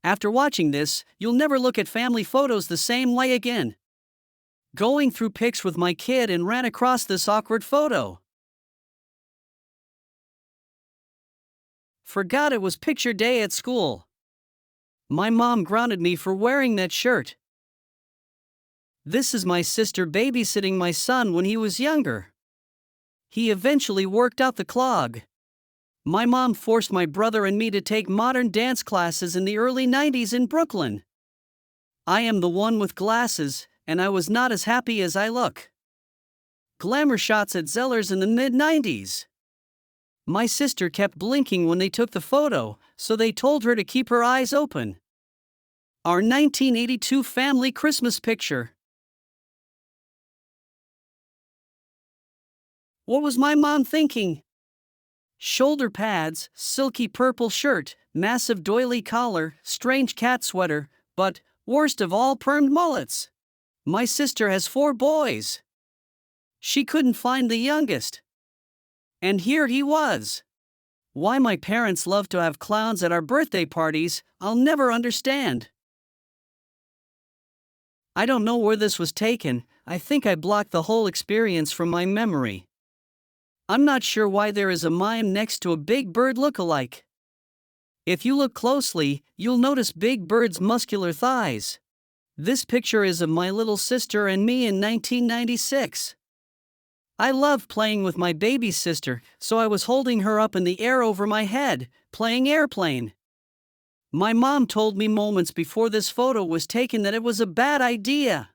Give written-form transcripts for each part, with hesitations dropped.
After watching this, you'll never look at family photos the same way again. Going through pics with my kid and ran across this awkward photo. Forgot it was picture day at school. My mom grounded me for wearing that shirt. This is my sister babysitting my son when he was younger. He eventually worked out the clog. My mom forced my brother and me to take modern dance classes in the early 90s in Brooklyn. I am the one with glasses, and I was not as happy as I look. Glamour shots at Zeller's in the mid-90s. My sister kept blinking when they took the photo, so they told her to keep her eyes open. Our 1982 family Christmas picture. What was my mom thinking? Shoulder pads, silky purple shirt, massive doily collar, strange cat sweater, but, worst of all, permed mullets. My sister has 4 boys. She couldn't find the youngest. And here he was. Why my parents love to have clowns at our birthday parties, I'll never understand. I don't know where this was taken. I think I blocked the whole experience from my memory. I'm not sure why there is a mime next to a Big Bird look-alike. If you look closely, you'll notice Big Bird's muscular thighs. This picture is of my little sister and me in 1996. I loved playing with my baby sister, so I was holding her up in the air over my head, playing airplane. My mom told me moments before this photo was taken that it was a bad idea.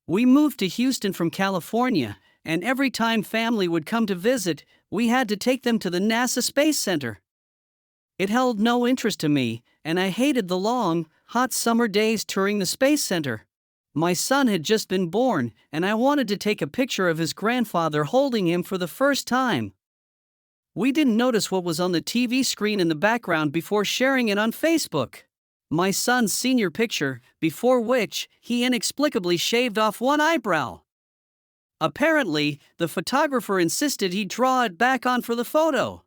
We moved to Houston from California, and every time family would come to visit, we had to take them to the NASA Space Center. It held no interest to me, and I hated the long, hot summer days touring the Space Center. My son had just been born, and I wanted to take a picture of his grandfather holding him for the first time. We didn't notice what was on the TV screen in the background before sharing it on Facebook. My son's senior picture, before which he inexplicably shaved off one eyebrow. Apparently, the photographer insisted he draw it back on for the photo.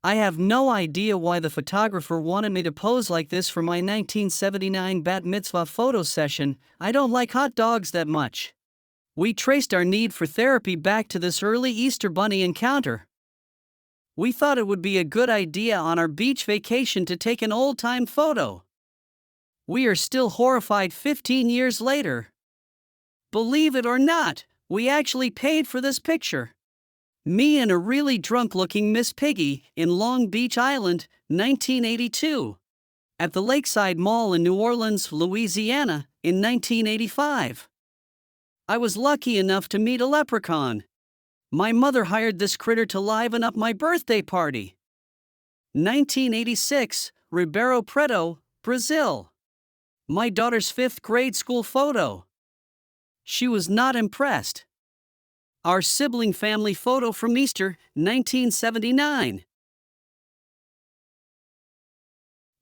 I have no idea why the photographer wanted me to pose like this for my 1979 bat mitzvah photo session. I don't like hot dogs that much. We traced our need for therapy back to this early Easter Bunny encounter. We thought it would be a good idea on our beach vacation to take an old-time photo. We are still horrified 15 years later. Believe it or not, we actually paid for this picture. Me and a really drunk-looking Miss Piggy in Long Beach Island, 1982. At the Lakeside Mall in New Orleans, Louisiana, in 1985. I was lucky enough to meet a leprechaun. My mother hired this critter to liven up my birthday party. 1986, Ribeirão Preto, Brazil. My daughter's 5th grade school photo. She was not impressed. Our sibling family photo from Easter, 1979.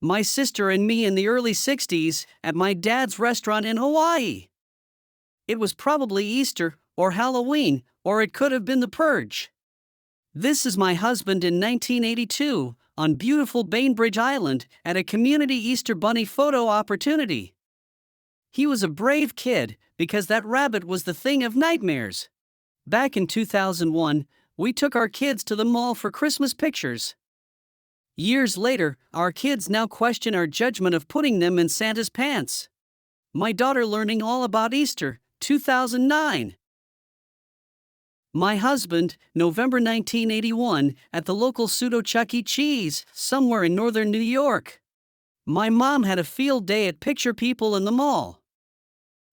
My sister and me in the early 60s at my dad's restaurant in Hawaii. It was probably Easter or Halloween, or it could have been the Purge. This is my husband in 1982 on beautiful Bainbridge Island at a community Easter Bunny photo opportunity. He was a brave kid because that rabbit was the thing of nightmares. Back in 2001, we took our kids to the mall for Christmas pictures. Years later, our kids now question our judgment of putting them in Santa's pants. My daughter learning all about Easter, 2009. My husband, November 1981, at the local pseudo Chuck E. Cheese, somewhere in northern New York. My mom had a field day at Picture People in the mall.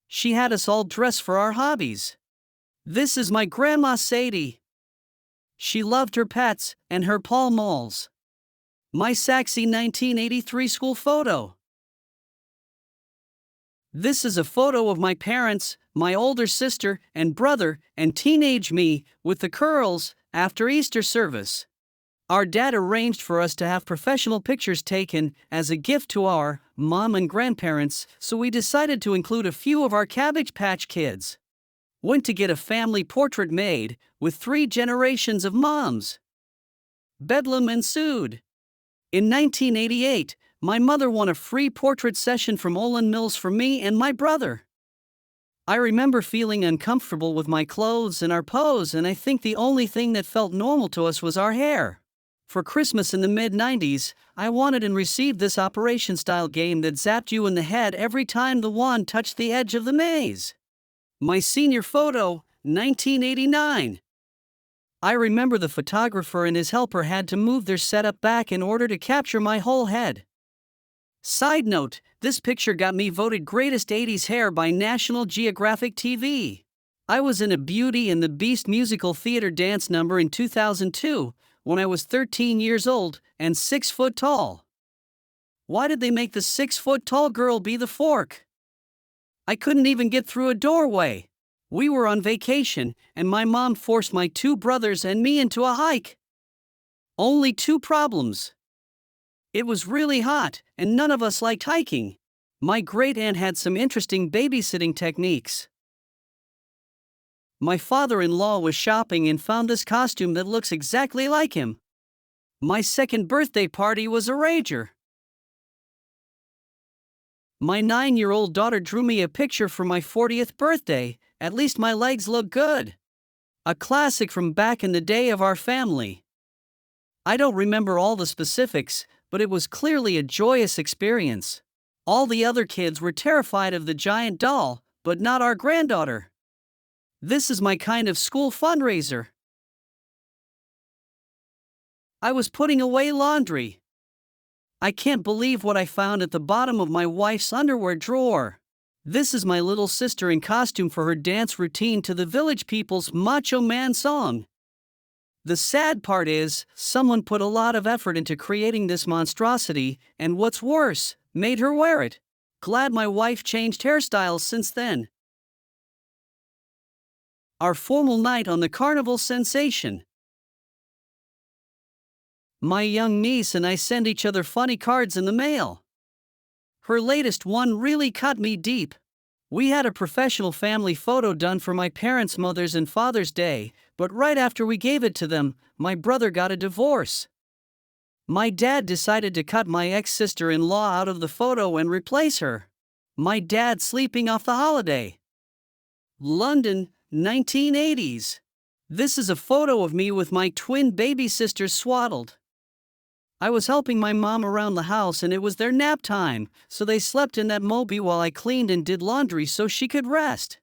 She had us all dress for our hobbies. This is my grandma Sadie. She loved her pets and her Pall Malls. My Saxy 1983 school photo. This is a photo of my parents, my older sister and brother, and teenage me with the curls after Easter service. Our dad arranged for us to have professional pictures taken as a gift to our mom and grandparents, so we decided to include a few of our Cabbage Patch Kids. Went to get a family portrait made with 3 generations of moms. Bedlam ensued. In 1988, My mother won a free portrait session from Olin Mills for me and my brother. I remember feeling uncomfortable with my clothes and our pose, and I think the only thing that felt normal to us was our hair. For Christmas in the mid-90s, I wanted and received this Operation-style game that zapped you in the head every time the wand touched the edge of the maze. My senior photo, 1989. I remember the photographer and his helper had to move their setup back in order to capture my whole head. Side note, this picture got me voted Greatest 80s Hair by National Geographic TV. I was in a Beauty and the Beast musical theater dance number in 2002, when I was 13 years old and 6 foot tall. Why did they make the 6 foot tall girl be the fork? I couldn't even get through a doorway. We were on vacation, and my mom forced my 2 brothers and me into a hike. Only 2 problems. It was really hot, and none of us liked hiking. My great-aunt had some interesting babysitting techniques. My father-in-law was shopping and found this costume that looks exactly like him. My second birthday party was a rager. My 9-year-old daughter drew me a picture for my 40th birthday. At least my legs look good. A classic from back in the day of our family. I don't remember all the specifics, but it was clearly a joyous experience. All the other kids were terrified of the giant doll, but not our granddaughter. This is my kind of school fundraiser. I was putting away laundry. I can't believe what I found at the bottom of my wife's underwear drawer. This is my little sister in costume for her dance routine to the Village People's Macho Man song. The sad part is, someone put a lot of effort into creating this monstrosity, and what's worse, made her wear it. Glad my wife changed hairstyles since then. Our formal night on the Carnival sensation. My young niece and I send each other funny cards in the mail. Her latest one really cut me deep. We had a professional family photo done for my parents' Mother's and Father's Day, but right after we gave it to them, my brother got a divorce. My dad decided to cut my ex-sister-in-law out of the photo and replace her. My dad sleeping off the holiday. London, 1980s. This is a photo of me with my twin baby sisters swaddled. I was helping my mom around the house and it was their nap time, so they slept in that Moby while I cleaned and did laundry so she could rest.